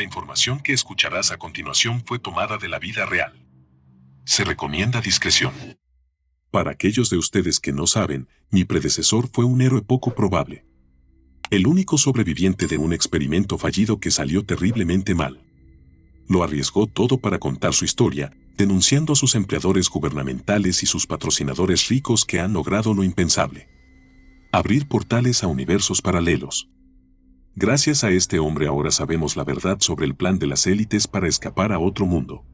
La información que escucharás a continuación fue tomada de la vida real. Se recomienda discreción. Para aquellos de ustedes que no saben, mi predecesor fue un héroe poco probable. El único sobreviviente de un experimento fallido que salió terriblemente mal. Lo arriesgó todo para contar su historia, denunciando a sus empleadores gubernamentales y sus patrocinadores ricos que han logrado lo impensable. Abrir portales a universos paralelos. Gracias a este hombre ahora sabemos la verdad sobre el plan de las élites para escapar a otro mundo.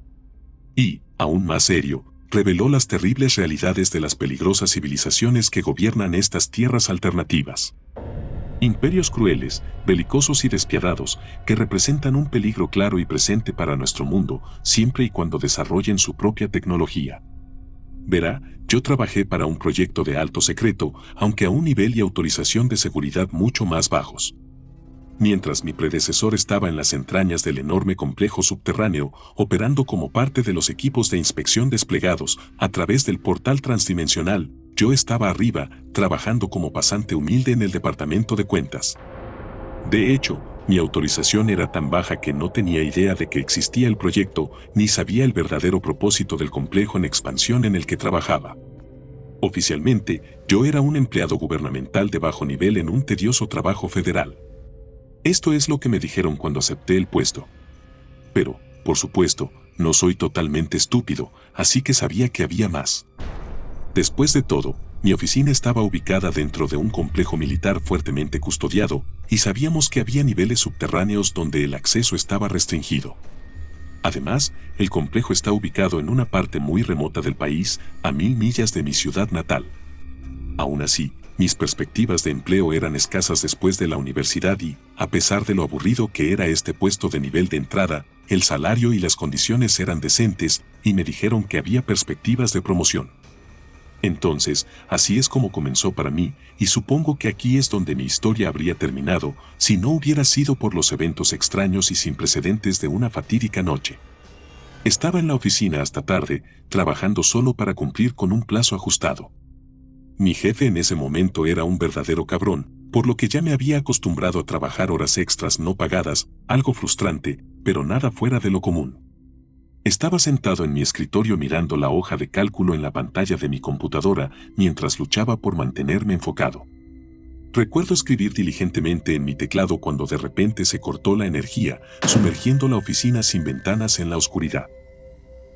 Y, aún más serio, reveló las terribles realidades de las peligrosas civilizaciones que gobiernan estas tierras alternativas. Imperios crueles, belicosos y despiadados, que representan un peligro claro y presente para nuestro mundo, siempre y cuando desarrollen su propia tecnología. Verá, yo trabajé para un proyecto de alto secreto, aunque a un nivel y autorización de seguridad mucho más bajos. Mientras mi predecesor estaba en las entrañas del enorme complejo subterráneo, operando como parte de los equipos de inspección desplegados a través del portal transdimensional, yo estaba arriba, trabajando como pasante humilde en el departamento de cuentas. De hecho, mi autorización era tan baja que no tenía idea de que existía el proyecto, ni sabía el verdadero propósito del complejo en expansión en el que trabajaba. Oficialmente, yo era un empleado gubernamental de bajo nivel en un tedioso trabajo federal. Esto es lo que me dijeron cuando acepté el puesto. Pero, por supuesto, no soy totalmente estúpido, así que sabía que había más. Después de todo, mi oficina estaba ubicada dentro de un complejo militar fuertemente custodiado, y sabíamos que había niveles subterráneos donde el acceso estaba restringido. Además, el complejo está ubicado en una parte muy remota del país, a 1000 millas de mi ciudad natal. Aún así, mis perspectivas de empleo eran escasas después de la universidad y, a pesar de lo aburrido que era este puesto de nivel de entrada, el salario y las condiciones eran decentes, y me dijeron que había perspectivas de promoción. Entonces, así es como comenzó para mí, y supongo que aquí es donde mi historia habría terminado, si no hubiera sido por los eventos extraños y sin precedentes de una fatídica noche. Estaba en la oficina hasta tarde, trabajando solo para cumplir con un plazo ajustado. Mi jefe en ese momento era un verdadero cabrón, por lo que ya me había acostumbrado a trabajar horas extras no pagadas, algo frustrante, pero nada fuera de lo común. Estaba sentado en mi escritorio mirando la hoja de cálculo en la pantalla de mi computadora mientras luchaba por mantenerme enfocado. Recuerdo escribir diligentemente en mi teclado cuando de repente se cortó la energía, sumergiendo la oficina sin ventanas en la oscuridad.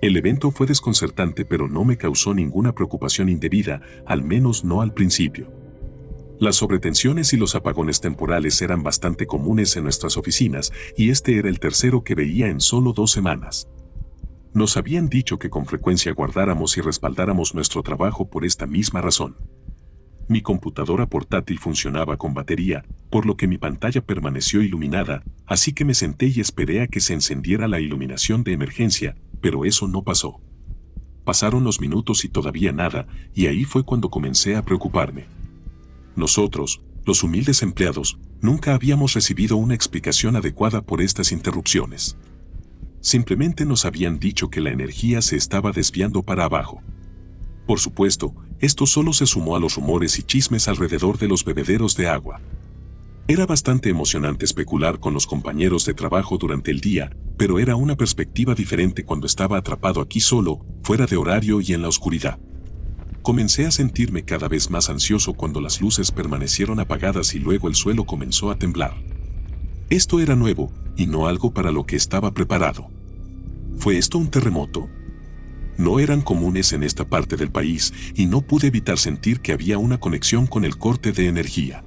El evento fue desconcertante, pero no me causó ninguna preocupación indebida, al menos no al principio. Las sobretensiones y los apagones temporales eran bastante comunes en nuestras oficinas, y este era el tercero que veía en solo 2 semanas. Nos habían dicho que con frecuencia guardáramos y respaldáramos nuestro trabajo por esta misma razón. Mi computadora portátil funcionaba con batería, por lo que mi pantalla permaneció iluminada, así que me senté y esperé a que se encendiera la iluminación de emergencia, pero eso no pasó. Pasaron los minutos y todavía nada, y ahí fue cuando comencé a preocuparme. Nosotros, los humildes empleados, nunca habíamos recibido una explicación adecuada por estas interrupciones. Simplemente nos habían dicho que la energía se estaba desviando para abajo. Por supuesto, esto solo se sumó a los rumores y chismes alrededor de los bebederos de agua. Era bastante emocionante especular con los compañeros de trabajo durante el día, pero era una perspectiva diferente cuando estaba atrapado aquí solo, fuera de horario y en la oscuridad. Comencé a sentirme cada vez más ansioso cuando las luces permanecieron apagadas y luego el suelo comenzó a temblar. Esto era nuevo, y no algo para lo que estaba preparado. ¿Fue esto un terremoto? No eran comunes en esta parte del país, y no pude evitar sentir que había una conexión con el corte de energía.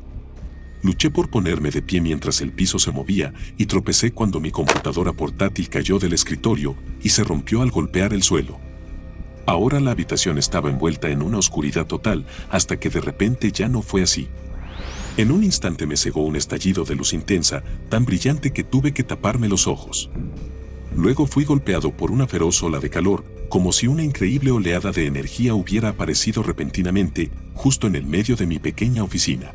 Luché por ponerme de pie mientras el piso se movía, y tropecé cuando mi computadora portátil cayó del escritorio y se rompió al golpear el suelo. Ahora la habitación estaba envuelta en una oscuridad total, hasta que de repente ya no fue así. En un instante me cegó un estallido de luz intensa, tan brillante que tuve que taparme los ojos. Luego fui golpeado por una feroz ola de calor, como si una increíble oleada de energía hubiera aparecido repentinamente, justo en el medio de mi pequeña oficina.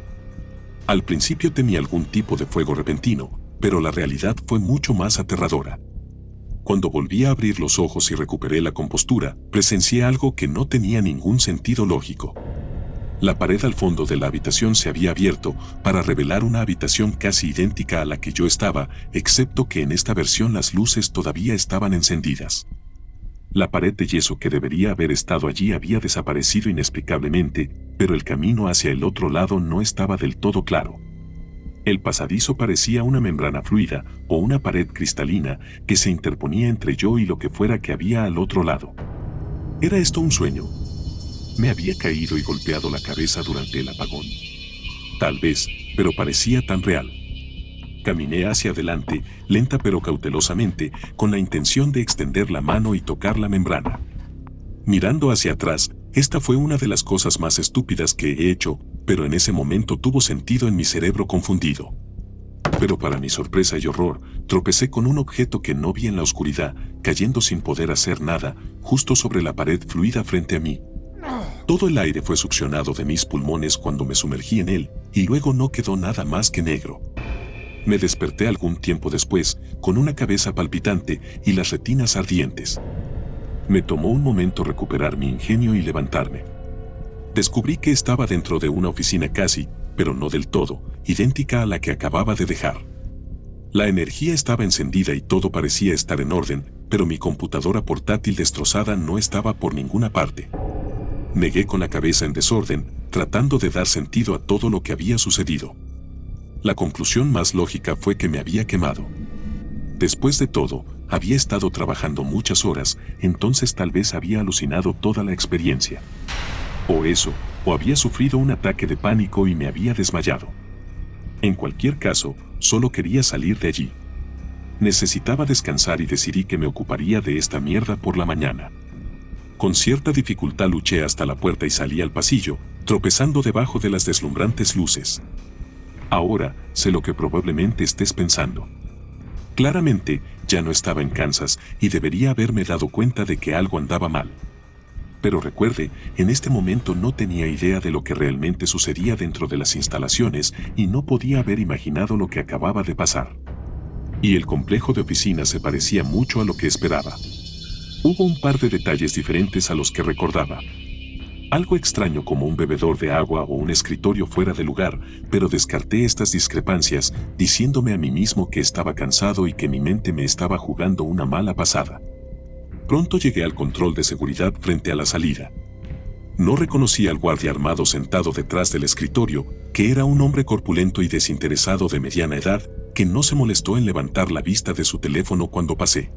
Al principio temí algún tipo de fuego repentino, pero la realidad fue mucho más aterradora. Cuando volví a abrir los ojos y recuperé la compostura, presencié algo que no tenía ningún sentido lógico. La pared al fondo de la habitación se había abierto para revelar una habitación casi idéntica a la que yo estaba, excepto que en esta versión las luces todavía estaban encendidas. La pared de yeso que debería haber estado allí había desaparecido inexplicablemente, pero el camino hacia el otro lado no estaba del todo claro. El pasadizo parecía una membrana fluida o una pared cristalina que se interponía entre yo y lo que fuera que había al otro lado. ¿Era esto un sueño? Me había caído y golpeado la cabeza durante el apagón. Tal vez, pero parecía tan real. Caminé hacia adelante, lenta pero cautelosamente, con la intención de extender la mano y tocar la membrana. Mirando hacia atrás, esta fue una de las cosas más estúpidas que he hecho, pero en ese momento tuvo sentido en mi cerebro confundido. Pero para mi sorpresa y horror, tropecé con un objeto que no vi en la oscuridad, cayendo sin poder hacer nada, justo sobre la pared fluida frente a mí. Todo el aire fue succionado de mis pulmones cuando me sumergí en él, y luego no quedó nada más que negro. Me desperté algún tiempo después, con una cabeza palpitante y las retinas ardientes. Me tomó un momento recuperar mi ingenio y levantarme. Descubrí que estaba dentro de una oficina casi, pero no del todo, idéntica a la que acababa de dejar. La energía estaba encendida y todo parecía estar en orden, pero mi computadora portátil destrozada no estaba por ninguna parte. Negué con la cabeza en desorden, tratando de dar sentido a todo lo que había sucedido. La conclusión más lógica fue que me había quemado. Después de todo, había estado trabajando muchas horas, entonces tal vez había alucinado toda la experiencia. O eso, o había sufrido un ataque de pánico y me había desmayado. En cualquier caso, solo quería salir de allí. Necesitaba descansar y decidí que me ocuparía de esta mierda por la mañana. Con cierta dificultad luché hasta la puerta y salí al pasillo, tropezando debajo de las deslumbrantes luces. Ahora, sé lo que probablemente estés pensando. Claramente, ya no estaba en Kansas y debería haberme dado cuenta de que algo andaba mal. Pero recuerde, en este momento no tenía idea de lo que realmente sucedía dentro de las instalaciones y no podía haber imaginado lo que acababa de pasar. Y el complejo de oficinas se parecía mucho a lo que esperaba. Hubo un par de detalles diferentes a los que recordaba. Algo extraño como un bebedor de agua o un escritorio fuera de lugar, pero descarté estas discrepancias, diciéndome a mí mismo que estaba cansado y que mi mente me estaba jugando una mala pasada. Pronto llegué al control de seguridad frente a la salida. No reconocí al guardia armado sentado detrás del escritorio, que era un hombre corpulento y desinteresado de mediana edad, que no se molestó en levantar la vista de su teléfono cuando pasé.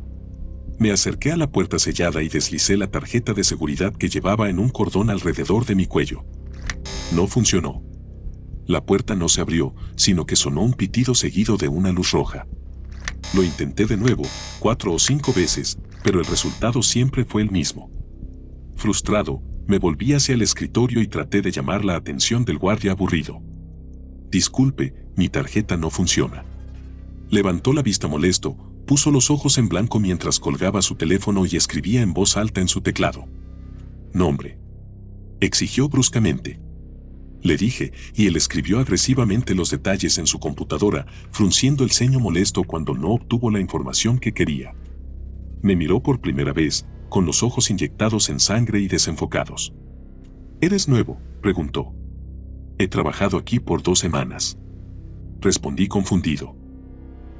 Me acerqué a la puerta sellada y deslicé la tarjeta de seguridad que llevaba en un cordón alrededor de mi cuello. No funcionó. La puerta no se abrió, sino que sonó un pitido seguido de una luz roja. Lo intenté de nuevo, 4 o 5 veces, pero el resultado siempre fue el mismo. Frustrado, me volví hacia el escritorio y traté de llamar la atención del guardia aburrido. Disculpe, mi tarjeta no funciona. Levantó la vista molesto, puso los ojos en blanco mientras colgaba su teléfono y escribía en voz alta en su teclado. Nombre. Exigió bruscamente. Le dije, y él escribió agresivamente los detalles en su computadora, frunciendo el ceño molesto cuando no obtuvo la información que quería. Me miró por primera vez, con los ojos inyectados en sangre y desenfocados. ¿Eres nuevo?, preguntó. He trabajado aquí por 2 semanas. Respondí confundido.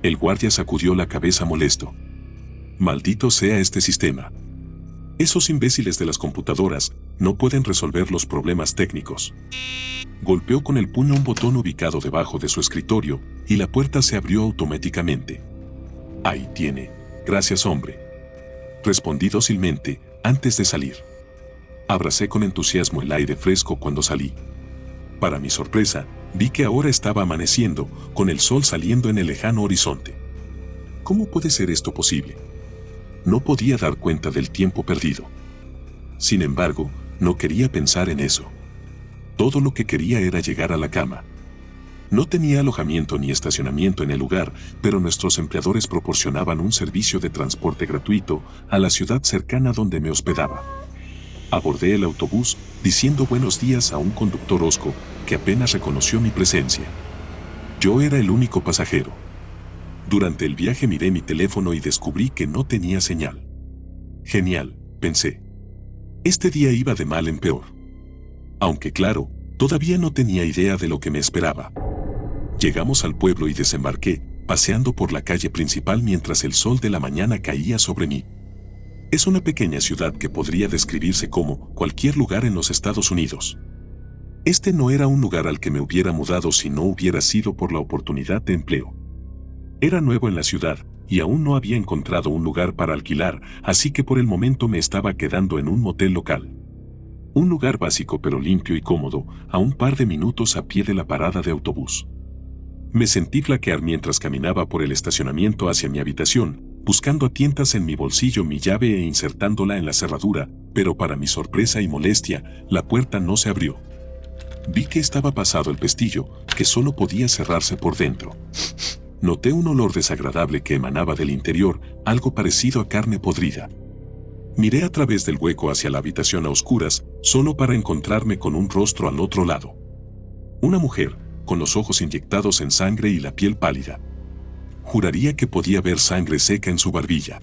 El guardia sacudió la cabeza molesto. Maldito sea este sistema. Esos imbéciles de las computadoras no pueden resolver los problemas técnicos. Golpeó con el puño un botón ubicado debajo de su escritorio y la puerta se abrió automáticamente. Ahí tiene. Gracias, hombre. Respondí dócilmente antes de salir. Abracé con entusiasmo el aire fresco cuando salí. Para mi sorpresa, vi que ahora estaba amaneciendo, con el sol saliendo en el lejano horizonte. ¿Cómo puede ser esto posible? No podía dar cuenta del tiempo perdido. Sin embargo, no quería pensar en eso. Todo lo que quería era llegar a la cama. No tenía alojamiento ni estacionamiento en el lugar, pero nuestros empleadores proporcionaban un servicio de transporte gratuito a la ciudad cercana donde me hospedaba. Abordé el autobús, diciendo buenos días a un conductor hosco que apenas reconoció mi presencia. Yo era el único pasajero. Durante el viaje miré mi teléfono y descubrí que no tenía señal. Genial, pensé. Este día iba de mal en peor. Aunque claro, Todavía no tenía idea de lo que me esperaba. Llegamos al pueblo y desembarqué, paseando por la calle principal mientras el sol de la mañana caía sobre mí. Es una pequeña ciudad que podría describirse como cualquier lugar en los Estados Unidos. Este no era un lugar al que me hubiera mudado si no hubiera sido por la oportunidad de empleo. Era nuevo en la ciudad y aún no había encontrado un lugar para alquilar, así que por el momento me estaba quedando en un motel local. Un lugar básico pero limpio y cómodo, a un par de minutos a pie de la parada de autobús. Me sentí flaquear mientras caminaba por el estacionamiento hacia mi habitación, buscando a tientas en mi bolsillo mi llave e insertándola en la cerradura, pero para mi sorpresa y molestia, la puerta no se abrió. Vi que estaba pasado el pestillo, que solo podía cerrarse por dentro. Noté un olor desagradable que emanaba del interior, algo parecido a carne podrida. Miré a través del hueco hacia la habitación a oscuras, solo para encontrarme con un rostro al otro lado. Una mujer, con los ojos inyectados en sangre y la piel pálida. Juraría que podía ver sangre seca en su barbilla.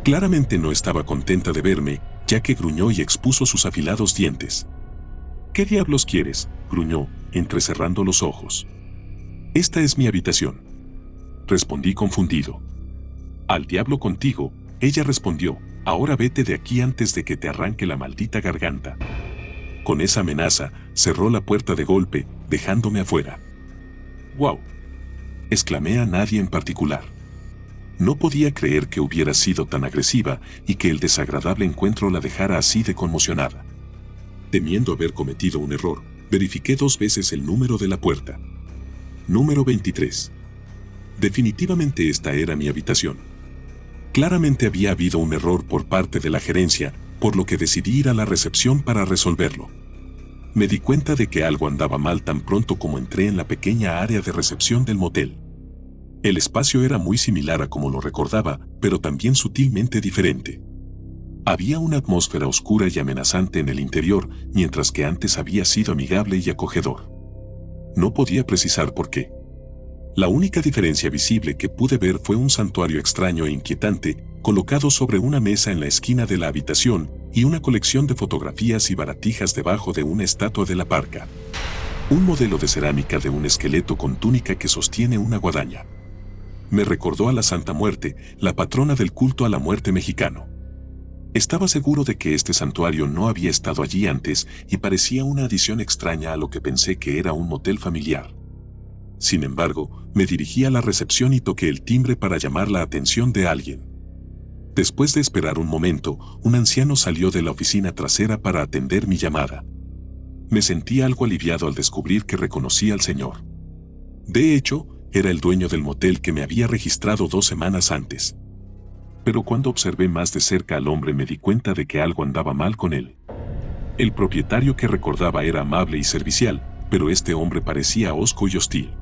Claramente no estaba contenta de verme, ya que gruñó y expuso sus afilados dientes. ¿Qué diablos quieres?, gruñó, entrecerrando los ojos. Esta es mi habitación. Respondí confundido. Al diablo contigo, ella respondió, ahora vete de aquí antes de que te arranque la maldita garganta. Con esa amenaza, cerró la puerta de golpe, dejándome afuera. ¡Wow! Exclamé a nadie en particular. No podía creer que hubiera sido tan agresiva y que el desagradable encuentro la dejara así de conmocionada. Temiendo haber cometido un error, verifiqué 2 veces el número de la puerta. Número 23. Definitivamente esta era mi habitación. Claramente había habido un error por parte de la gerencia, por lo que decidí ir a la recepción para resolverlo. Me di cuenta de que algo andaba mal tan pronto como entré en la pequeña área de recepción del motel. El espacio era muy similar a como lo recordaba, pero también sutilmente diferente. Había una atmósfera oscura y amenazante en el interior, mientras que antes había sido amigable y acogedor. No podía precisar por qué. La única diferencia visible que pude ver fue un santuario extraño e inquietante, colocado sobre una mesa en la esquina de la habitación, y una colección de fotografías y baratijas debajo de una estatua de la parca. Un modelo de cerámica de un esqueleto con túnica que sostiene una guadaña. Me recordó a la Santa Muerte, la patrona del culto a la muerte mexicano. Estaba seguro de que este santuario no había estado allí antes y parecía una adición extraña a lo que pensé que era un motel familiar. Sin embargo, me dirigí a la recepción y toqué el timbre para llamar la atención de alguien. Después de esperar un momento, un anciano salió de la oficina trasera para atender mi llamada. Me sentí algo aliviado al descubrir que reconocí al señor. De hecho, era el dueño del motel que me había registrado 2 semanas antes. Pero cuando observé más de cerca al hombre me di cuenta de que algo andaba mal con él. El propietario que recordaba era amable y servicial, pero este hombre parecía hosco y hostil.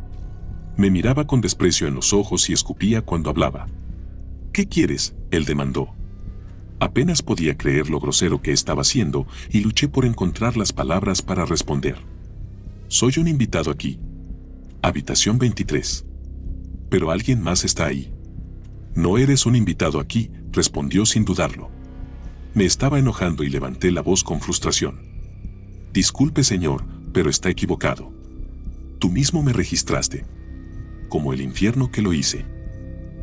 Me miraba con desprecio en los ojos y escupía cuando hablaba. ¿Qué quieres?, él demandó. Apenas podía creer lo grosero que estaba haciendo y luché por encontrar las palabras para responder. Soy un invitado aquí. Habitación 23. Pero alguien más está ahí. No eres un invitado aquí, respondió sin dudarlo. Me estaba enojando y levanté la voz con frustración. Disculpe, señor, pero está equivocado. Tú mismo me registraste. Como el infierno que lo hice.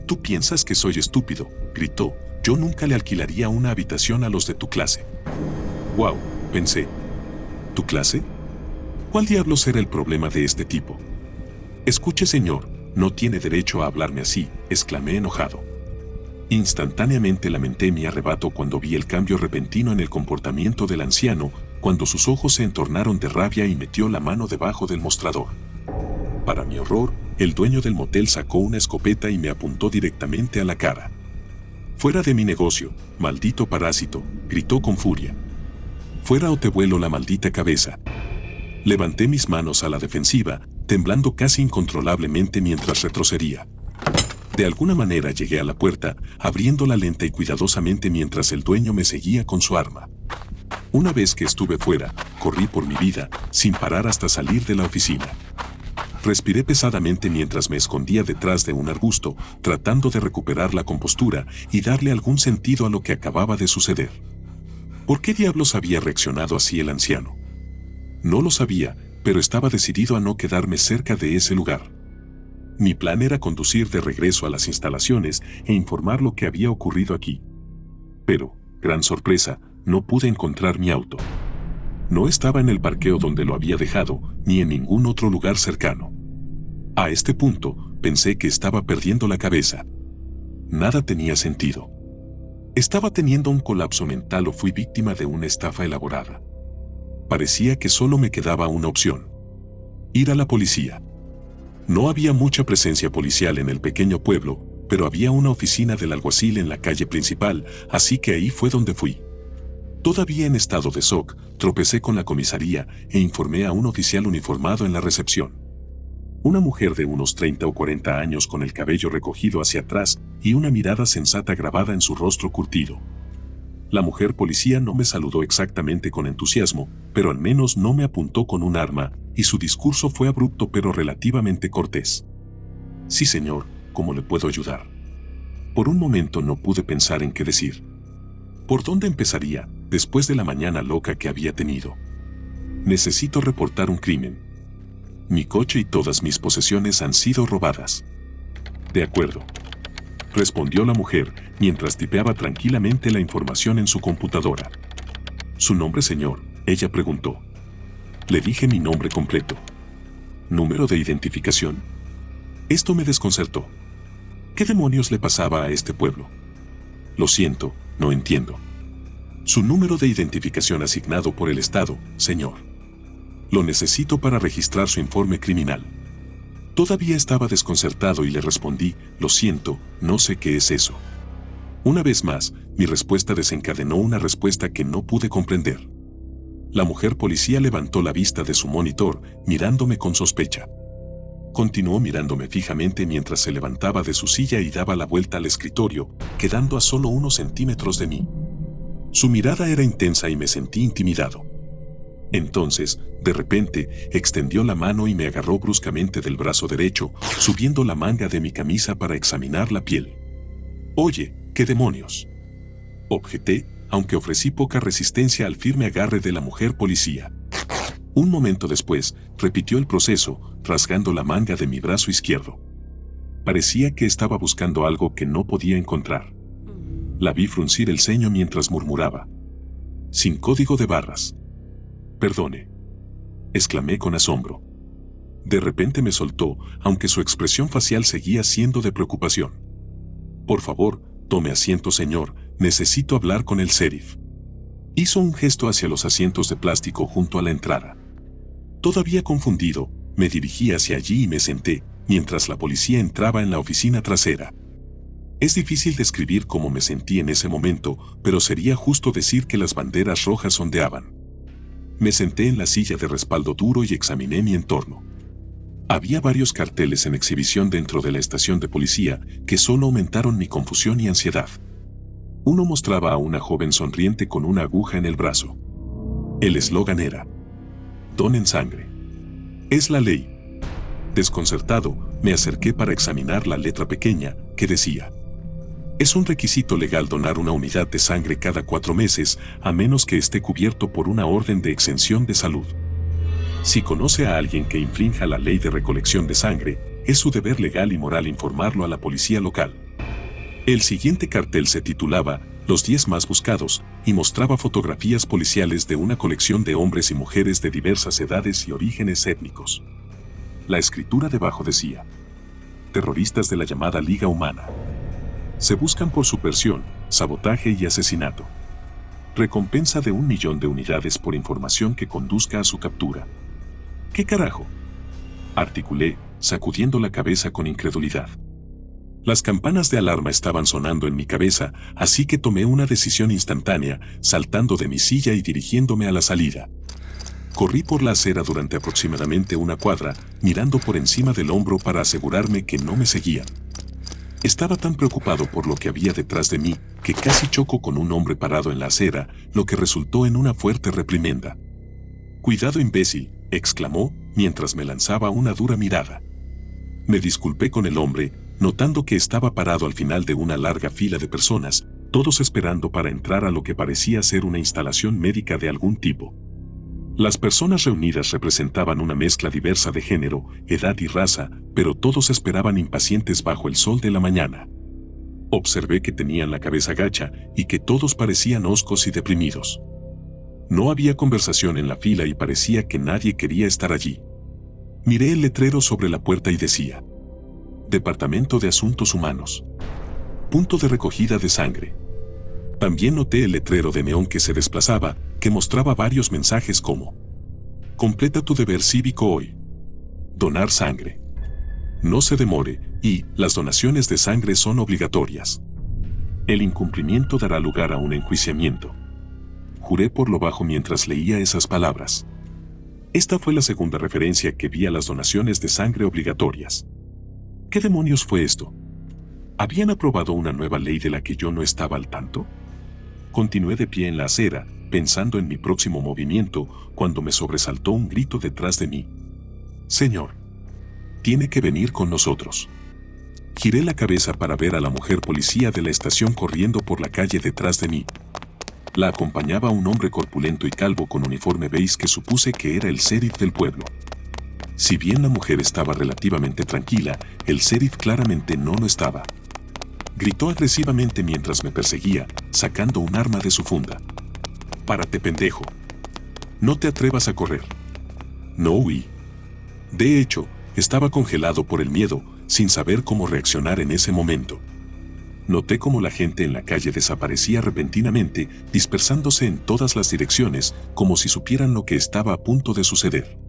Tú piensas que soy estúpido, gritó. Yo nunca le alquilaría una habitación a los de tu clase. Wow, pensé. ¿Tu clase? ¿Cuál diablos era el problema de este tipo? Escuche, señor, no tiene derecho a hablarme así, exclamé enojado. Instantáneamente lamenté mi arrebato cuando vi el cambio repentino en el comportamiento del anciano, cuando sus ojos se entornaron de rabia y metió la mano debajo del mostrador. Para mi horror, el dueño del motel sacó una escopeta y me apuntó directamente a la cara. Fuera de mi negocio, maldito parásito, gritó con furia. Fuera o te vuelo la maldita cabeza. Levanté mis manos a la defensiva, temblando casi incontrolablemente mientras retrocedía. De alguna manera llegué a la puerta, abriéndola lenta y cuidadosamente mientras el dueño me seguía con su arma. Una vez que estuve fuera, corrí por mi vida, sin parar hasta salir de la oficina. Respiré pesadamente mientras me escondía detrás de un arbusto, tratando de recuperar la compostura y darle algún sentido a lo que acababa de suceder. ¿Por qué diablos había reaccionado así el anciano? No lo sabía, pero estaba decidido a no quedarme cerca de ese lugar. Mi plan era conducir de regreso a las instalaciones e informar lo que había ocurrido aquí. Pero, gran sorpresa, no pude encontrar mi auto. No estaba en el parqueo donde lo había dejado, ni en ningún otro lugar cercano. A este punto, pensé que estaba perdiendo la cabeza. Nada tenía sentido. ¿Estaba teniendo un colapso mental o fui víctima de una estafa elaborada? Parecía que solo me quedaba una opción: ir a la policía. No había mucha presencia policial en el pequeño pueblo, pero había una oficina del alguacil en la calle principal, así que ahí fue donde fui. Todavía en estado de shock, tropecé con la comisaría e informé a un oficial uniformado en la recepción. Una mujer de unos 30 o 40 años con el cabello recogido hacia atrás y una mirada sensata grabada en su rostro curtido. La mujer policía no me saludó exactamente con entusiasmo, pero al menos no me apuntó con un arma, y su discurso fue abrupto pero relativamente cortés. Sí, señor, ¿cómo le puedo ayudar? Por un momento no pude pensar en qué decir. ¿Por dónde empezaría, después de la mañana loca que había tenido? Necesito reportar un crimen. Mi coche y todas mis posesiones han sido robadas. De acuerdo, respondió la mujer, mientras tipeaba tranquilamente la información en su computadora. ¿Su nombre, señor?, ella preguntó. Le dije mi nombre completo. ¿Número de identificación? Esto me desconcertó. ¿Qué demonios le pasaba a este pueblo? Lo siento, no entiendo. Su número de identificación asignado por el Estado, señor. Lo necesito para registrar su informe criminal. Todavía estaba desconcertado y le respondí: lo siento, no sé qué es eso. Una vez más, mi respuesta desencadenó una respuesta que no pude comprender. La mujer policía levantó la vista de su monitor, mirándome con sospecha. Continuó mirándome fijamente mientras se levantaba de su silla y daba la vuelta al escritorio, quedando a solo unos centímetros de mí. Su mirada era intensa y me sentí intimidado. Entonces, de repente, extendió la mano y me agarró bruscamente del brazo derecho, subiendo la manga de mi camisa para examinar la piel. «Oye, ¿qué demonios?», objeté, aunque ofrecí poca resistencia al firme agarre de la mujer policía. Un momento después, repitió el proceso, rasgando la manga de mi brazo izquierdo. Parecía que estaba buscando algo que no podía encontrar. La vi fruncir el ceño mientras murmuraba: «Sin código de barras». «Perdone», exclamé con asombro. De repente me soltó, aunque su expresión facial seguía siendo de preocupación. «Por favor, tome asiento, señor, necesito hablar con el sheriff». Hizo un gesto hacia los asientos de plástico junto a la entrada. Todavía confundido, me dirigí hacia allí y me senté, mientras la policía entraba en la oficina trasera. Es difícil describir cómo me sentí en ese momento, pero sería justo decir que las banderas rojas ondeaban. Me senté en la silla de respaldo duro y examiné mi entorno. Había varios carteles en exhibición dentro de la estación de policía que solo aumentaron mi confusión y ansiedad. Uno mostraba a una joven sonriente con una aguja en el brazo. El eslogan era: «Donen sangre. Es la ley». Desconcertado, me acerqué para examinar la letra pequeña, que decía: «Es un requisito legal donar una unidad de sangre cada 4 meses, a menos que esté cubierto por una orden de exención de salud. Si conoce a alguien que infrinja la ley de recolección de sangre, es su deber legal y moral informarlo a la policía local». El siguiente cartel se titulaba «Los 10 más buscados» y mostraba fotografías policiales de una colección de hombres y mujeres de diversas edades y orígenes étnicos. La escritura debajo decía: «Terroristas de la llamada Liga Humana. Se buscan por subversión, sabotaje y asesinato. Recompensa de 1 millón de unidades por información que conduzca a su captura». «¿Qué carajo?», articulé, sacudiendo la cabeza con incredulidad. Las campanas de alarma estaban sonando en mi cabeza, así que tomé una decisión instantánea, saltando de mi silla y dirigiéndome a la salida. Corrí por la acera durante aproximadamente 1 cuadra, mirando por encima del hombro para asegurarme que no me seguían. Estaba tan preocupado por lo que había detrás de mí, que casi chocó con un hombre parado en la acera, lo que resultó en una fuerte reprimenda. «Cuidado, imbécil», exclamó, mientras me lanzaba una dura mirada. Me disculpé con el hombre, notando que estaba parado al final de una larga fila de personas, todos esperando para entrar a lo que parecía ser una instalación médica de algún tipo. Las personas reunidas representaban una mezcla diversa de género, edad y raza, pero todos esperaban impacientes bajo el sol de la mañana. Observé que tenían la cabeza gacha y que todos parecían hoscos y deprimidos. No había conversación en la fila y parecía que nadie quería estar allí. Miré el letrero sobre la puerta y decía: Departamento de Asuntos Humanos. Punto de recogida de sangre. También noté el letrero de neón que se desplazaba, que mostraba varios mensajes como: completa tu deber cívico hoy. Donar sangre. No se demore, y las donaciones de sangre son obligatorias. El incumplimiento dará lugar a un enjuiciamiento. Juré por lo bajo mientras leía esas palabras. Esta fue la segunda referencia que vi a las donaciones de sangre obligatorias. ¿Qué demonios fue esto? ¿Habían aprobado una nueva ley de la que yo no estaba al tanto? Continué de pie en la acera, pensando en mi próximo movimiento, cuando me sobresaltó un grito detrás de mí. Señor, tiene que venir con nosotros. Giré la cabeza para ver a la mujer policía de la estación corriendo por la calle detrás de mí. La acompañaba un hombre corpulento y calvo con uniforme beige que supuse que era el sheriff del pueblo. Si bien la mujer estaba relativamente tranquila, el sheriff claramente no lo estaba. Gritó agresivamente mientras me perseguía, sacando un arma de su funda. «Párate, pendejo. No te atrevas a correr». No huí. De hecho, estaba congelado por el miedo, sin saber cómo reaccionar en ese momento. Noté cómo la gente en la calle desaparecía repentinamente, dispersándose en todas las direcciones, como si supieran lo que estaba a punto de suceder.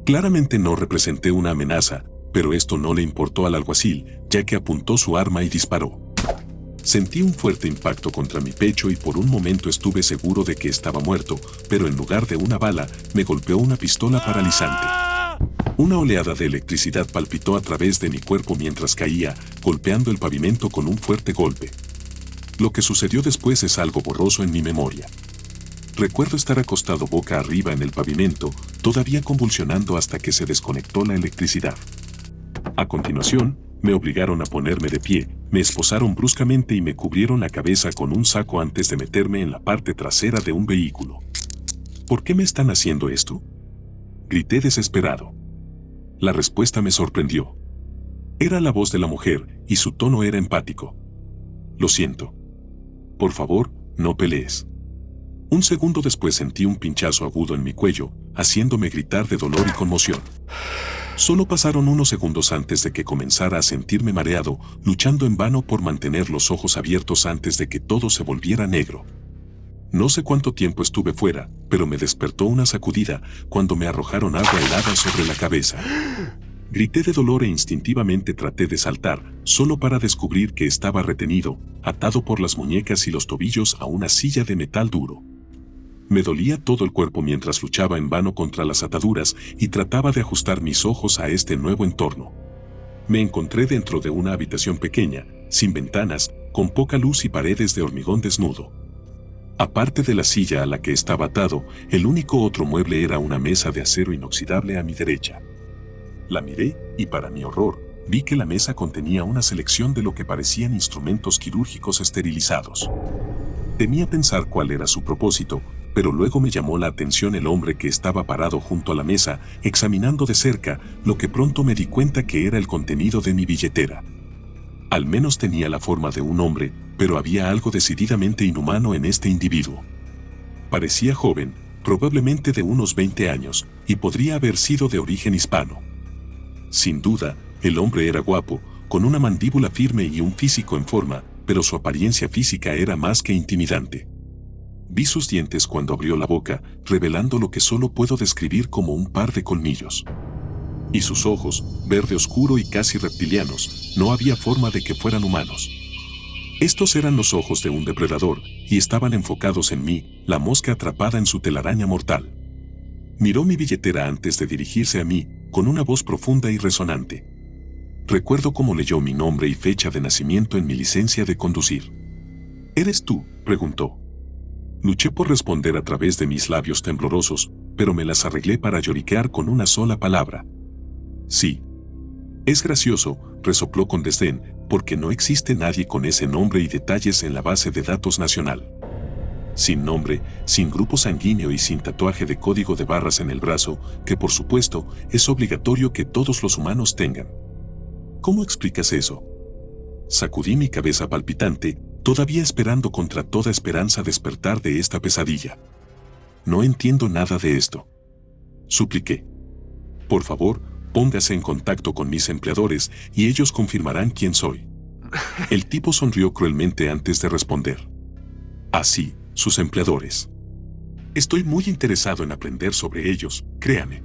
Claramente no representé una amenaza, pero esto no le importó al alguacil, ya que apuntó su arma y disparó. Sentí un fuerte impacto contra mi pecho y por un momento estuve seguro de que estaba muerto, pero en lugar de una bala, me golpeó una pistola paralizante. Una oleada de electricidad palpitó a través de mi cuerpo mientras caía, golpeando el pavimento con un fuerte golpe. Lo que sucedió después es algo borroso en mi memoria. Recuerdo estar acostado boca arriba en el pavimento, todavía convulsionando hasta que se desconectó la electricidad. A continuación, me obligaron a ponerme de pie, me esposaron bruscamente y me cubrieron la cabeza con un saco antes de meterme en la parte trasera de un vehículo. ¿Por qué me están haciendo esto?, grité desesperado. La respuesta me sorprendió. Era la voz de la mujer, y su tono era empático. Lo siento. Por favor, no pelees. Un segundo después sentí un pinchazo agudo en mi cuello, haciéndome gritar de dolor y conmoción. Solo pasaron unos segundos antes de que comenzara a sentirme mareado, luchando en vano por mantener los ojos abiertos antes de que todo se volviera negro. No sé cuánto tiempo estuve fuera, pero me despertó una sacudida cuando me arrojaron agua helada sobre la cabeza. Grité de dolor e instintivamente traté de saltar, solo para descubrir que estaba retenido, atado por las muñecas y los tobillos a una silla de metal duro. Me dolía todo el cuerpo mientras luchaba en vano contra las ataduras y trataba de ajustar mis ojos a este nuevo entorno. Me encontré dentro de una habitación pequeña, sin ventanas, con poca luz y paredes de hormigón desnudo. Aparte de la silla a la que estaba atado, el único otro mueble era una mesa de acero inoxidable a mi derecha. La miré, y para mi horror, vi que la mesa contenía una selección de lo que parecían instrumentos quirúrgicos esterilizados. Temía pensar cuál era su propósito, pero luego me llamó la atención el hombre que estaba parado junto a la mesa, examinando de cerca, lo que pronto me di cuenta que era el contenido de mi billetera. Al menos tenía la forma de un hombre, pero había algo decididamente inhumano en este individuo. Parecía joven, probablemente de unos 20 años, y podría haber sido de origen hispano. Sin duda, el hombre era guapo, con una mandíbula firme y un físico en forma, pero su apariencia física era más que intimidante. Vi sus dientes cuando abrió la boca, revelando lo que solo puedo describir como un par de colmillos. Y sus ojos, verde oscuro y casi reptilianos, no había forma de que fueran humanos. Estos eran los ojos de un depredador, y estaban enfocados en mí, la mosca atrapada en su telaraña mortal. Miró mi billetera antes de dirigirse a mí, con una voz profunda y resonante. Recuerdo cómo leyó mi nombre y fecha de nacimiento en mi licencia de conducir. ¿Eres tú?, preguntó. Luché por responder a través de mis labios temblorosos, pero me las arreglé para lloriquear con una sola palabra. Sí. Es gracioso, resopló con desdén, porque no existe nadie con ese nombre y detalles en la base de datos nacional. sin nombre, sin grupo sanguíneo y sin tatuaje de código de barras en el brazo, que por supuesto es obligatorio que todos los humanos tengan. ¿Cómo explicas eso? Sacudí mi cabeza palpitante, todavía esperando contra toda esperanza despertar de esta pesadilla. No entiendo nada de esto. Supliqué. Por favor, póngase en contacto con mis empleadores y ellos confirmarán quién soy. El tipo sonrió cruelmente antes de responder. Así, sus empleadores. Estoy muy interesado en aprender sobre ellos, créame.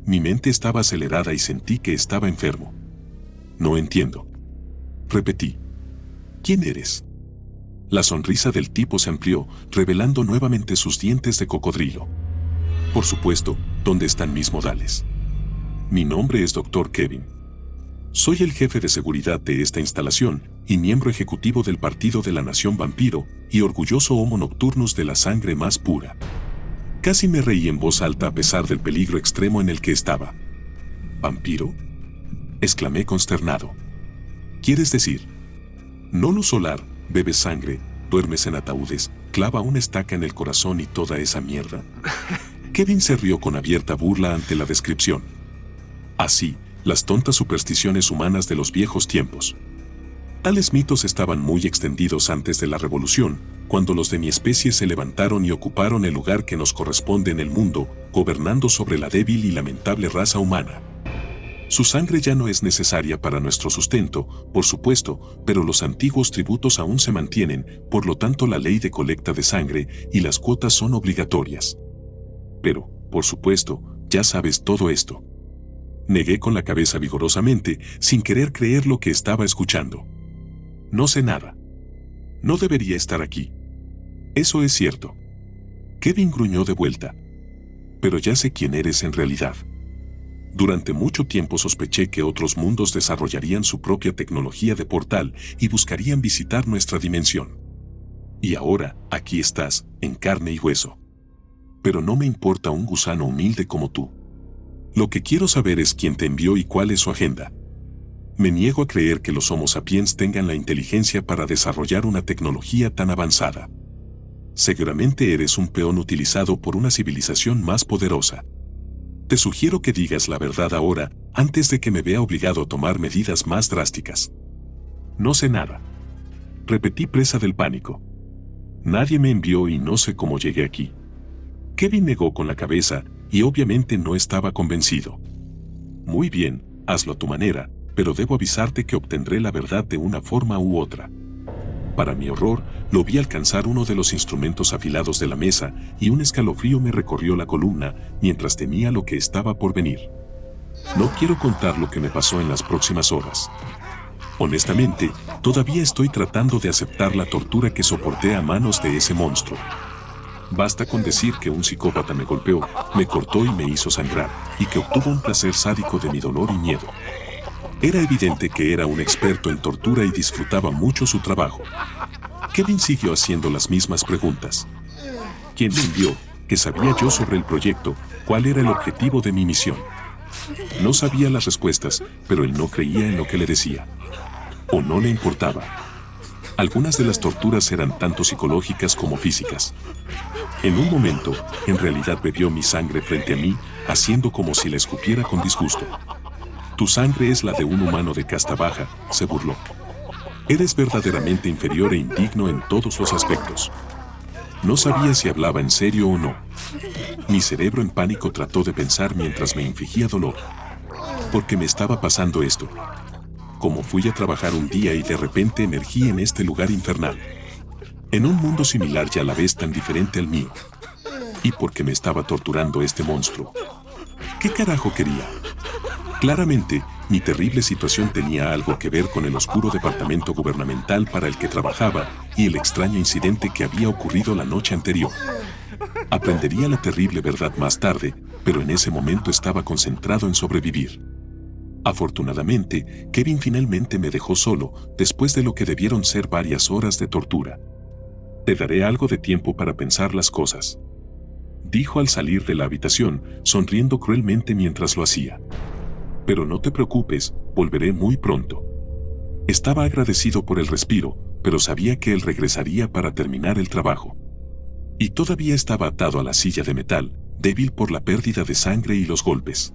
Mi mente estaba acelerada y sentí que estaba enfermo. No entiendo. Repetí. ¿Quién eres? La sonrisa del tipo se amplió, revelando nuevamente sus dientes de cocodrilo. Por supuesto, ¿dónde están mis modales? Mi nombre es Dr. Kevin. Soy el jefe de seguridad de esta instalación y miembro ejecutivo del Partido de la Nación Vampiro y orgulloso Homo Nocturnus de la sangre más pura. Casi me reí en voz alta a pesar del peligro extremo en el que estaba. ¿Vampiro? Exclamé consternado. ¿Quieres decir? No luz solar, bebes sangre, duermes en ataúdes, clava una estaca en el corazón y toda esa mierda. Kevin se rió con abierta burla ante la descripción. Así, las tontas supersticiones humanas de los viejos tiempos. Tales mitos estaban muy extendidos antes de la Revolución, cuando los de mi especie se levantaron y ocuparon el lugar que nos corresponde en el mundo, gobernando sobre la débil y lamentable raza humana. Su sangre ya no es necesaria para nuestro sustento, por supuesto, pero los antiguos tributos aún se mantienen, por lo tanto la ley de colecta de sangre y las cuotas son obligatorias. Pero, por supuesto, ya sabes todo esto. Negué con la cabeza vigorosamente, sin querer creer lo que estaba escuchando. No sé nada. No debería estar aquí. Eso es cierto. Kevin gruñó de vuelta. Pero ya sé quién eres en realidad. Durante mucho tiempo sospeché que otros mundos desarrollarían su propia tecnología de portal y buscarían visitar nuestra dimensión. Y ahora, aquí estás, en carne y hueso. Pero no me importa un gusano humilde como tú. Lo que quiero saber es quién te envió y cuál es su agenda. Me niego a creer que los Homo sapiens tengan la inteligencia para desarrollar una tecnología tan avanzada. Seguramente eres un peón utilizado por una civilización más poderosa. Te sugiero que digas la verdad ahora, antes de que me vea obligado a tomar medidas más drásticas. No sé nada. Repetí presa del pánico. Nadie me envió y no sé cómo llegué aquí. Kevin negó con la cabeza, y obviamente no estaba convencido. Muy bien, hazlo a tu manera, pero debo avisarte que obtendré la verdad de una forma u otra. Para mi horror, lo vi alcanzar uno de los instrumentos afilados de la mesa y un escalofrío me recorrió la columna mientras temía lo que estaba por venir. No quiero contar lo que me pasó en las próximas horas. Honestamente, todavía estoy tratando de aceptar la tortura que soporté a manos de ese monstruo. Basta con decir que un psicópata me golpeó, me cortó y me hizo sangrar, y que obtuvo un placer sádico de mi dolor y miedo. Era evidente que era un experto en tortura y disfrutaba mucho su trabajo. Kevin siguió haciendo las mismas preguntas. ¿Quién me envió? ¿Qué sabía yo sobre el proyecto? ¿Cuál era el objetivo de mi misión? No sabía las respuestas, pero él no creía en lo que le decía. O no le importaba. Algunas de las torturas eran tanto psicológicas como físicas. En un momento, en realidad bebió mi sangre frente a mí, haciendo como si la escupiera con disgusto. Tu sangre es la de un humano de casta baja, se burló. Eres verdaderamente inferior e indigno en todos los aspectos. No sabía si hablaba en serio o no. Mi cerebro en pánico trató de pensar mientras me infligía dolor. ¿Por qué me estaba pasando esto? Como fui a trabajar un día y de repente emergí en este lugar infernal. En un mundo similar y a la vez tan diferente al mío. ¿Y por qué me estaba torturando este monstruo? ¿Qué carajo quería? Claramente, mi terrible situación tenía algo que ver con el oscuro departamento gubernamental para el que trabajaba y el extraño incidente que había ocurrido la noche anterior. Aprendería la terrible verdad más tarde, pero en ese momento estaba concentrado en sobrevivir. Afortunadamente, Kevin finalmente me dejó solo, después de lo que debieron ser varias horas de tortura. Te daré algo de tiempo para pensar las cosas, dijo al salir de la habitación, sonriendo cruelmente mientras lo hacía. Pero no te preocupes, volveré muy pronto. Estaba agradecido por el respiro, pero sabía que él regresaría para terminar el trabajo. Y todavía estaba atado a la silla de metal, débil por la pérdida de sangre y los golpes.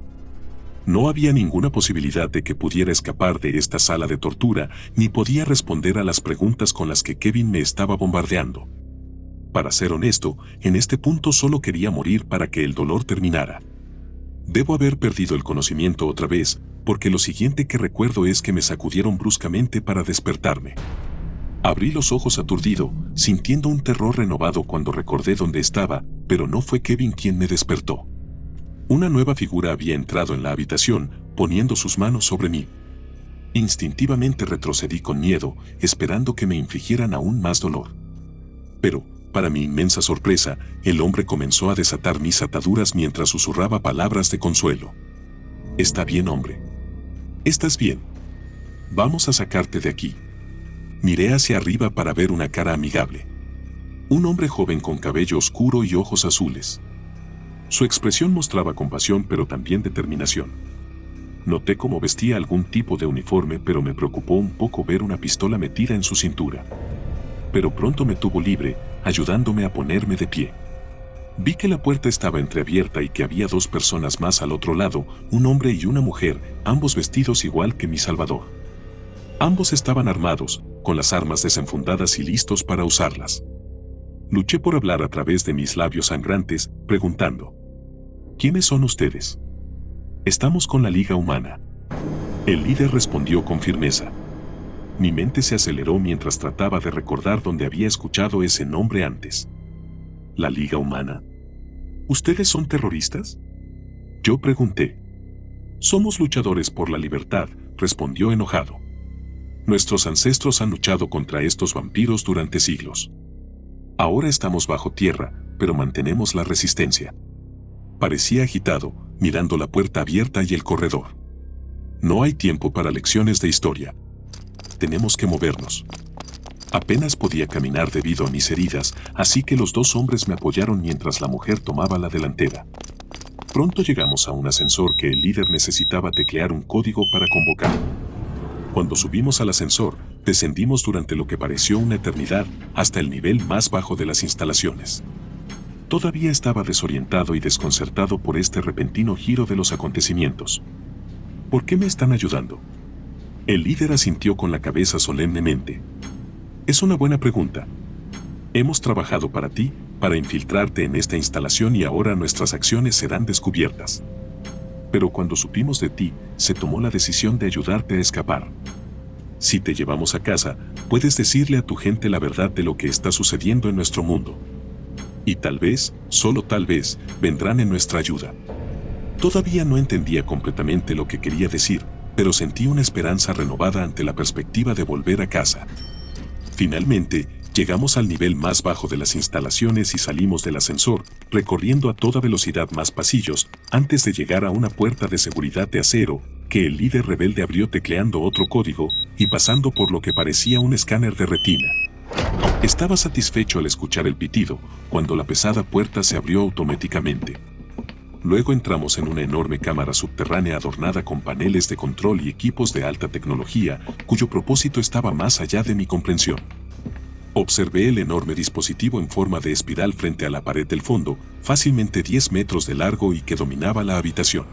No había ninguna posibilidad de que pudiera escapar de esta sala de tortura, ni podía responder a las preguntas con las que Kevin me estaba bombardeando. Para ser honesto, en este punto solo quería morir para que el dolor terminara. Debo haber perdido el conocimiento otra vez, porque lo siguiente que recuerdo es que me sacudieron bruscamente para despertarme. Abrí los ojos aturdido, sintiendo un terror renovado cuando recordé dónde estaba, pero no fue Kevin quien me despertó. Una nueva figura había entrado en la habitación, poniendo sus manos sobre mí. Instintivamente retrocedí con miedo, esperando que me infligieran aún más dolor. Pero, para mi inmensa sorpresa, el hombre comenzó a desatar mis ataduras mientras susurraba palabras de consuelo. «Está bien, hombre. Estás bien. Vamos a sacarte de aquí». Miré hacia arriba para ver una cara amigable. Un hombre joven con cabello oscuro y ojos azules. Su expresión mostraba compasión pero también determinación. Noté cómo vestía algún tipo de uniforme, pero me preocupó un poco ver una pistola metida en su cintura. Pero pronto me tuvo libre, ayudándome a ponerme de pie. Vi que la puerta estaba entreabierta y que había 2 personas más al otro lado, un hombre y una mujer, ambos vestidos igual que mi salvador. Ambos estaban armados, con las armas desenfundadas y listos para usarlas. Luché por hablar a través de mis labios sangrantes, preguntando: «¿Quiénes son ustedes?» «Estamos con la Liga Humana». El líder respondió con firmeza. Mi mente se aceleró mientras trataba de recordar dónde había escuchado ese nombre antes. ¿La Liga Humana? ¿Ustedes son terroristas?, yo pregunté. «Somos luchadores por la libertad», respondió enojado. «Nuestros ancestros han luchado contra estos vampiros durante siglos. Ahora estamos bajo tierra, pero mantenemos la resistencia». Parecía agitado, mirando la puerta abierta y el corredor. «No hay tiempo para lecciones de historia. Tenemos que movernos». Apenas podía caminar debido a mis heridas, así que los 2 hombres me apoyaron mientras la mujer tomaba la delantera. Pronto llegamos a un ascensor que el líder necesitaba teclear un código para convocar. Cuando subimos al ascensor, descendimos durante lo que pareció una eternidad hasta el nivel más bajo de las instalaciones. Todavía estaba desorientado y desconcertado por este repentino giro de los acontecimientos. «¿Por qué me están ayudando?». El líder asintió con la cabeza solemnemente. «Es una buena pregunta. Hemos trabajado para ti, para infiltrarte en esta instalación y ahora nuestras acciones serán descubiertas. Pero cuando supimos de ti, se tomó la decisión de ayudarte a escapar. Si te llevamos a casa, puedes decirle a tu gente la verdad de lo que está sucediendo en nuestro mundo. Y tal vez, solo tal vez, vendrán en nuestra ayuda». Todavía no entendía completamente lo que quería decir, pero sentí una esperanza renovada ante la perspectiva de volver a casa. Finalmente, llegamos al nivel más bajo de las instalaciones y salimos del ascensor, recorriendo a toda velocidad más pasillos, antes de llegar a una puerta de seguridad de acero, que el líder rebelde abrió tecleando otro código, y pasando por lo que parecía un escáner de retina. Estaba satisfecho al escuchar el pitido, cuando la pesada puerta se abrió automáticamente. Luego entramos en una enorme cámara subterránea adornada con paneles de control y equipos de alta tecnología, cuyo propósito estaba más allá de mi comprensión. Observé el enorme dispositivo en forma de espiral frente a la pared del fondo, fácilmente 10 metros de largo y que dominaba la habitación.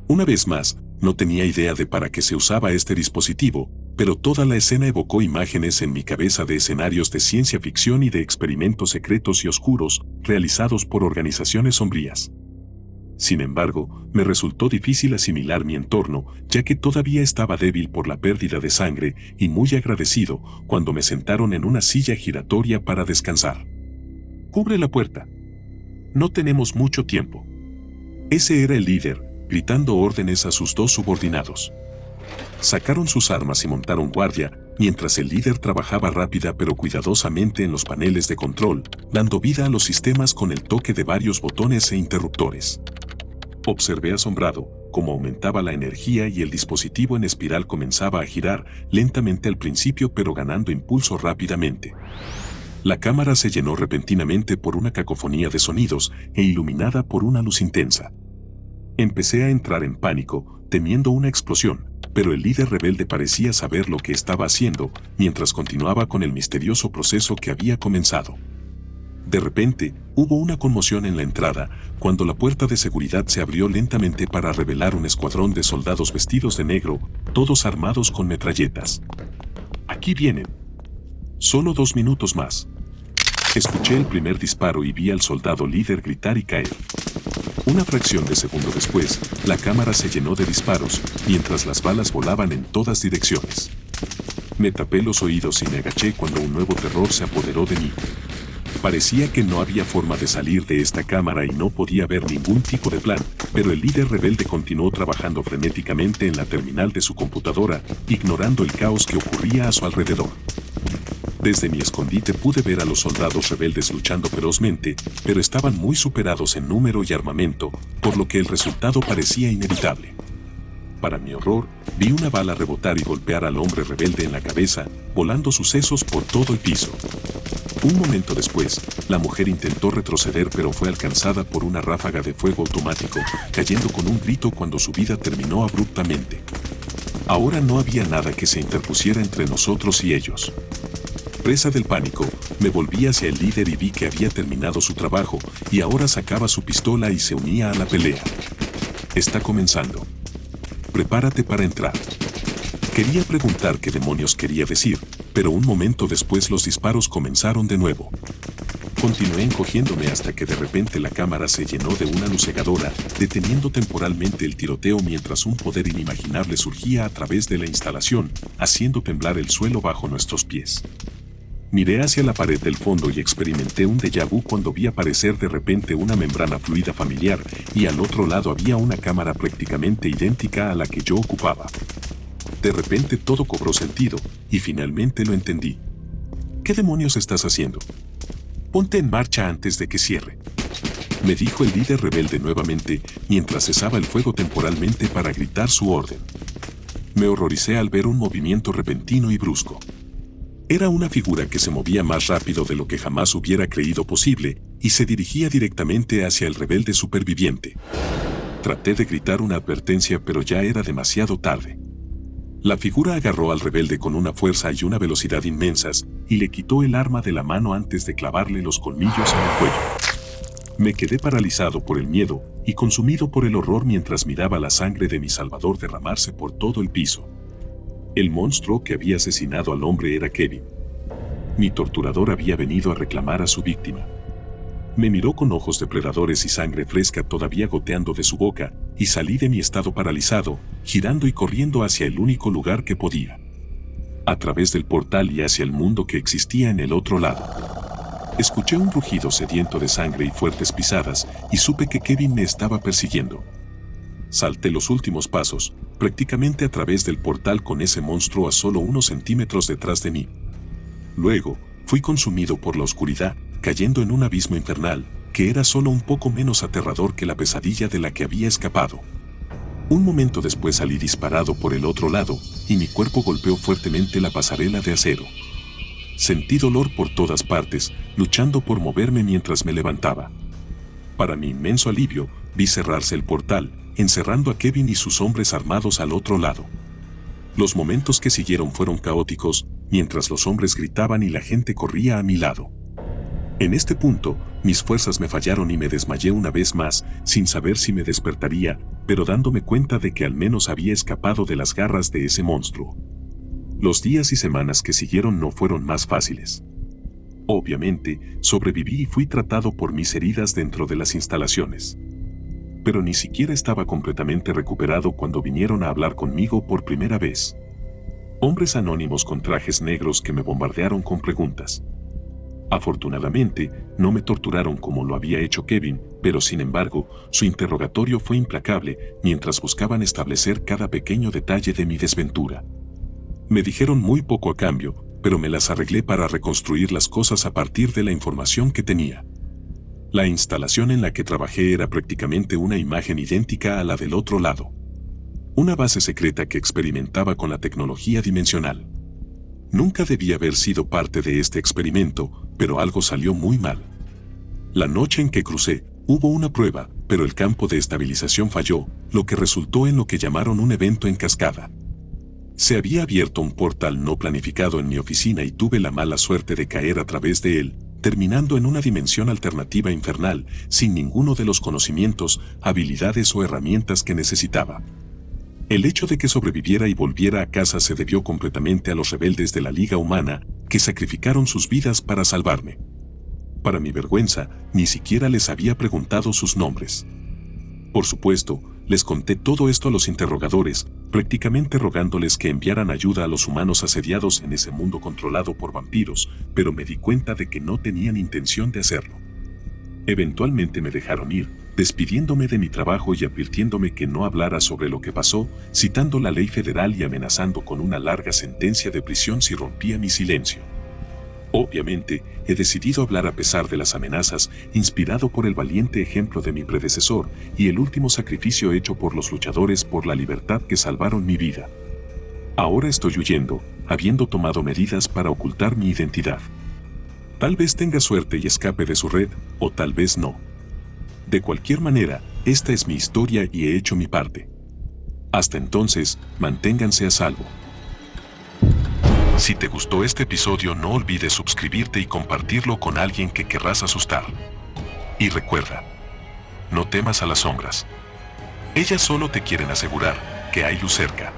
Una vez más, no tenía idea de para qué se usaba este dispositivo, pero toda la escena evocó imágenes en mi cabeza de escenarios de ciencia ficción y de experimentos secretos y oscuros, realizados por organizaciones sombrías. Sin embargo, me resultó difícil asimilar mi entorno, ya que todavía estaba débil por la pérdida de sangre y muy agradecido cuando me sentaron en una silla giratoria para descansar. «Cubre la puerta. No tenemos mucho tiempo». Ese era el líder, gritando órdenes a sus 2 subordinados. Sacaron sus armas y montaron guardia, mientras el líder trabajaba rápida pero cuidadosamente en los paneles de control, dando vida a los sistemas con el toque de varios botones e interruptores. Observé asombrado cómo aumentaba la energía y el dispositivo en espiral comenzaba a girar lentamente al principio pero ganando impulso rápidamente. La cámara se llenó repentinamente por una cacofonía de sonidos e iluminada por una luz intensa. Empecé a entrar en pánico, temiendo una explosión, pero el líder rebelde parecía saber lo que estaba haciendo mientras continuaba con el misterioso proceso que había comenzado. De repente, hubo una conmoción en la entrada, cuando la puerta de seguridad se abrió lentamente para revelar un escuadrón de soldados vestidos de negro, todos armados con metralletas. «Aquí vienen. Solo 2 minutos más». Escuché el primer disparo y vi al soldado líder gritar y caer. Una fracción de segundo después, la cámara se llenó de disparos, mientras las balas volaban en todas direcciones. Me tapé los oídos y me agaché cuando un nuevo terror se apoderó de mí. Parecía que no había forma de salir de esta cámara y no podía ver ningún tipo de plan, pero el líder rebelde continuó trabajando frenéticamente en la terminal de su computadora, ignorando el caos que ocurría a su alrededor. Desde mi escondite pude ver a los soldados rebeldes luchando ferozmente, pero estaban muy superados en número y armamento, por lo que el resultado parecía inevitable. Para mi horror, vi una bala rebotar y golpear al hombre rebelde en la cabeza, volando sus sesos por todo el piso. Un momento después, la mujer intentó retroceder pero fue alcanzada por una ráfaga de fuego automático, cayendo con un grito cuando su vida terminó abruptamente. Ahora no había nada que se interpusiera entre nosotros y ellos. Presa del pánico, me volví hacia el líder y vi que había terminado su trabajo y ahora sacaba su pistola y se unía a la pelea. Está comenzando. Prepárate para entrar. Quería preguntar qué demonios quería decir, pero un momento después los disparos comenzaron de nuevo. Continué encogiéndome hasta que de repente la cámara se llenó de una luz cegadora, deteniendo temporalmente el tiroteo mientras un poder inimaginable surgía a través de la instalación, haciendo temblar el suelo bajo nuestros pies. Miré hacia la pared del fondo y experimenté un déjà vu cuando vi aparecer de repente una membrana fluida familiar y al otro lado había una cámara prácticamente idéntica a la que yo ocupaba. De repente todo cobró sentido y finalmente lo entendí. ¿Qué demonios estás haciendo? Ponte en marcha antes de que cierre, me dijo el líder rebelde nuevamente mientras cesaba el fuego temporalmente para gritar su orden. Me horroricé al ver un movimiento repentino y brusco. Era una figura que se movía más rápido de lo que jamás hubiera creído posible y se dirigía directamente hacia el rebelde superviviente. Traté de gritar una advertencia pero ya era demasiado tarde. La figura agarró al rebelde con una fuerza y una velocidad inmensas y le quitó el arma de la mano antes de clavarle los colmillos en el cuello. Me quedé paralizado por el miedo y consumido por el horror mientras miraba la sangre de mi salvador derramarse por todo el piso. El monstruo que había asesinado al hombre era Kevin. Mi torturador había venido a reclamar a su víctima. Me miró con ojos depredadores y sangre fresca todavía goteando de su boca, y salí de mi estado paralizado, girando y corriendo hacia el único lugar que podía. A través del portal y hacia el mundo que existía en el otro lado. Escuché un rugido sediento de sangre y fuertes pisadas, y supe que Kevin me estaba persiguiendo. Salté los últimos pasos, prácticamente a través del portal con ese monstruo a solo unos centímetros detrás de mí. Luego, fui consumido por la oscuridad, cayendo en un abismo infernal, que era solo un poco menos aterrador que la pesadilla de la que había escapado. Un momento después salí disparado por el otro lado, y mi cuerpo golpeó fuertemente la pasarela de acero. Sentí dolor por todas partes, luchando por moverme mientras me levantaba. Para mi inmenso alivio, vi cerrarse el portal, encerrando a Kevin y sus hombres armados al otro lado. Los momentos que siguieron fueron caóticos, mientras los hombres gritaban y la gente corría a mi lado. En este punto, mis fuerzas me fallaron y me desmayé una vez más, sin saber si me despertaría, pero dándome cuenta de que al menos había escapado de las garras de ese monstruo. Los días y semanas que siguieron no fueron más fáciles. Obviamente, sobreviví y fui tratado por mis heridas dentro de las instalaciones. Pero ni siquiera estaba completamente recuperado cuando vinieron a hablar conmigo por primera vez. Hombres anónimos con trajes negros que me bombardearon con preguntas. Afortunadamente, no me torturaron como lo había hecho Kevin, pero sin embargo, su interrogatorio fue implacable mientras buscaban establecer cada pequeño detalle de mi desventura. Me dijeron muy poco a cambio, pero me las arreglé para reconstruir las cosas a partir de la información que tenía. La instalación en la que trabajé era prácticamente una imagen idéntica a la del otro lado. Una base secreta que experimentaba con la tecnología dimensional. Nunca debía haber sido parte de este experimento, pero algo salió muy mal. La noche en que crucé, hubo una prueba, pero el campo de estabilización falló, lo que resultó en lo que llamaron un evento en cascada. Se había abierto un portal no planificado en mi oficina y tuve la mala suerte de caer a través de él, terminando en una dimensión alternativa infernal sin ninguno de los conocimientos, habilidades o herramientas que necesitaba. El hecho de que sobreviviera y volviera a casa se debió completamente a los rebeldes de la Liga Humana, que sacrificaron sus vidas para salvarme. Para mi vergüenza, ni siquiera les había preguntado sus nombres. Por supuesto, les conté todo esto a los interrogadores, prácticamente rogándoles que enviaran ayuda a los humanos asediados en ese mundo controlado por vampiros, pero me di cuenta de que no tenían intención de hacerlo. Eventualmente me dejaron ir, despidiéndome de mi trabajo y advirtiéndome que no hablara sobre lo que pasó, citando la ley federal y amenazando con una larga sentencia de prisión si rompía mi silencio. Obviamente, he decidido hablar a pesar de las amenazas, inspirado por el valiente ejemplo de mi predecesor y el último sacrificio hecho por los luchadores por la libertad que salvaron mi vida. Ahora estoy huyendo, habiendo tomado medidas para ocultar mi identidad. Tal vez tenga suerte y escape de su red, o tal vez no. De cualquier manera, esta es mi historia y he hecho mi parte. Hasta entonces, manténganse a salvo. Si te gustó este episodio, no olvides suscribirte y compartirlo con alguien que querrás asustar. Y recuerda, no temas a las sombras. Ellas solo te quieren asegurar que hay luz cerca.